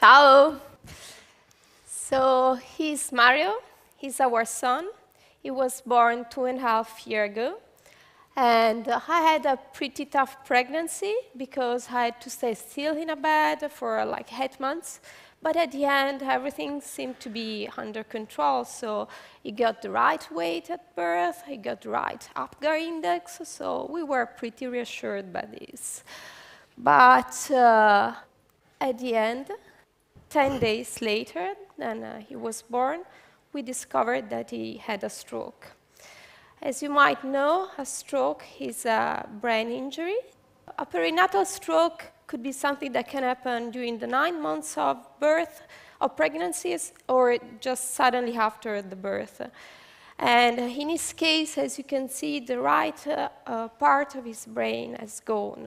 Ciao. So he's Mario. He's our son. He was born 2.5 years ago. And I had a pretty tough pregnancy because I had to stay still in a bed for like 8 months. But at the end, everything seemed to be under control. So he got the right weight at birth. He got the right Apgar index. So we were pretty reassured by this. But at the end, 10 days later than he was born, we discovered that he had a stroke. As you might know, a stroke is a brain injury. A perinatal stroke could be something that can happen during the 9 months of birth, of pregnancies, or just suddenly after the birth. And in his case, as you can see, the right part of his brain has gone.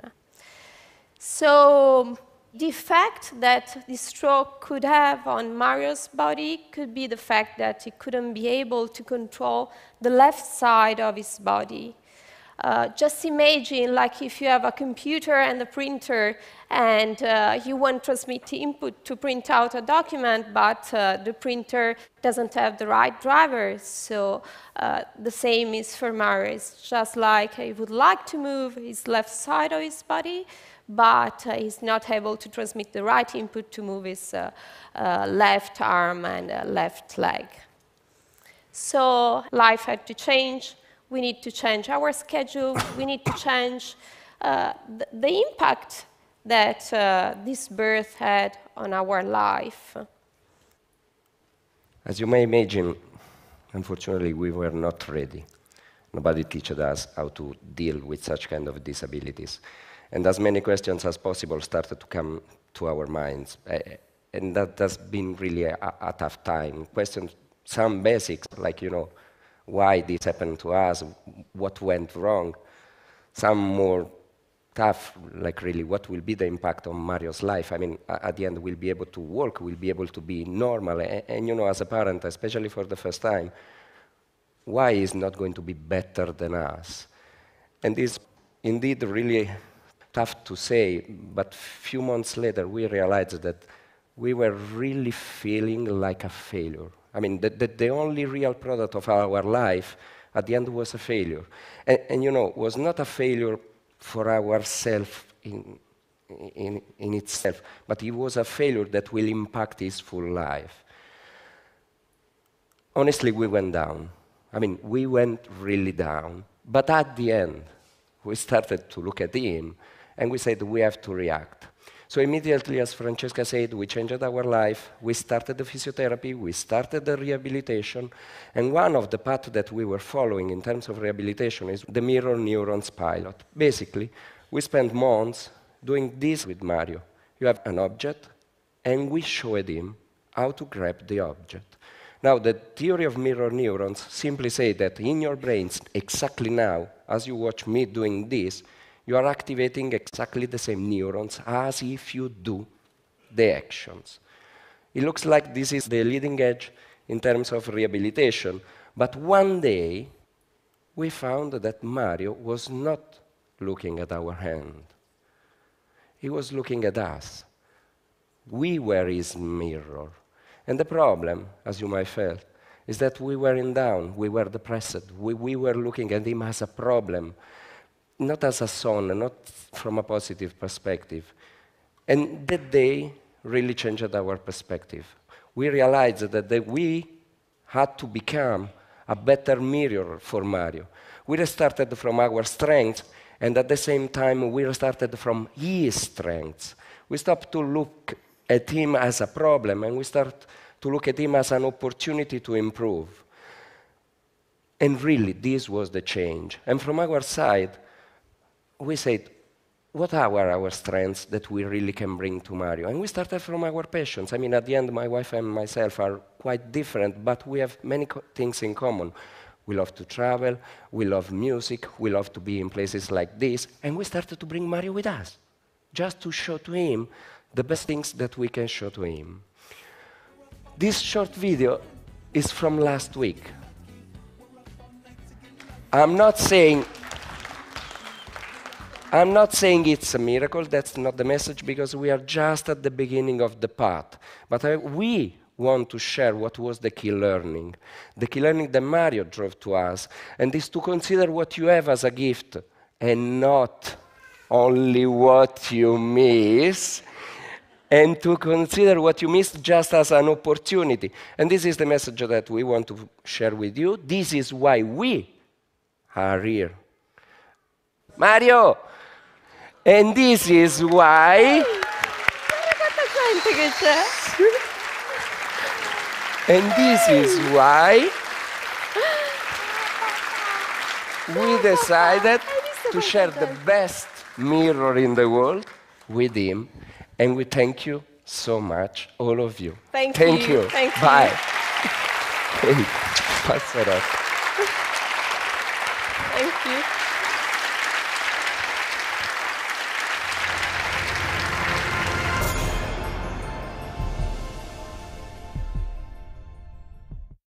So the effect that this stroke could have on Mario's body could be the fact that he couldn't be able to control the left side of his body. Just imagine, like, if you have a computer and a printer, and you want to transmit the input to print out a document, but the printer doesn't have the right drivers. So the same is for Mario. It's just like he would like to move his left side of his body, but he's not able to transmit the right input to move his left arm and left leg. So life had to change. We need to change our schedule. We need to change the impact that this birth had on our life. As you may imagine, unfortunately, we were not ready. Nobody taught us how to deal with such kind of disabilities. And as many questions as possible started to come to our minds. And that has been really a tough time. Questions, some basics, like, why this happened to us, what went wrong. Some more tough, like really, what will be the impact on Mario's life? I mean, at the end, we'll be able to work, we'll be able to be normal. And as a parent, especially for the first time, why is not going to be better than us? And this indeed really tough to say, but few months later, we realized that we were really feeling like a failure. I mean, the only real product of our life at the end was a failure. And was not a failure for ourselves in itself, but it was a failure that will impact his full life. Honestly, we went down. I mean, we went really down. But at the end, we started to look at him, and we said, we have to react. So immediately, as Francesca said, we changed our life. We started the physiotherapy. We started the rehabilitation. And one of the paths that we were following in terms of rehabilitation is the mirror neurons pilot. Basically, we spent months doing this with Mario. You have an object, and we showed him how to grab the object. Now, the theory of mirror neurons simply says that in your brains, exactly now, as you watch me doing this, you are activating exactly the same neurons as if you do the actions. It looks like this is the leading edge in terms of rehabilitation, but one day we found that Mario was not looking at our hand. He was looking at us. We were his mirror. And the problem, as you might feel, is that we were in down, we were depressed, we were looking at him as a problem, not as a son, not from a positive perspective. And that day really changed our perspective. We realized that we had to become a better mirror for Mario. We restarted from our strengths, and at the same time, we restarted from his strengths. We stopped to look at him as a problem, and we start to look at him as an opportunity to improve. And really, this was the change. And from our side, we said, what are our strengths that we really can bring to Mario? And we started from our passions. I mean, at the end, my wife and myself are quite different, but we have many things in common. We love to travel, we love music, we love to be in places like this, and we started to bring Mario with us, just to show to him the best things that we can show to him. This short video is from last week. I'm not saying it's a miracle, that's not the message, because we are just at the beginning of the path. But we want to share what was the key learning that Mario drove to us, and is to consider what you have as a gift, and not only what you miss, and to consider what you missed just as an opportunity. And this is the message that we want to share with you. This is why we are here. Mario! And this is why... And this is why we decided to share the best mirror in the world with him. And we thank you so much, all of you. Thank you. Bye. Hey, pass it off. Thank you.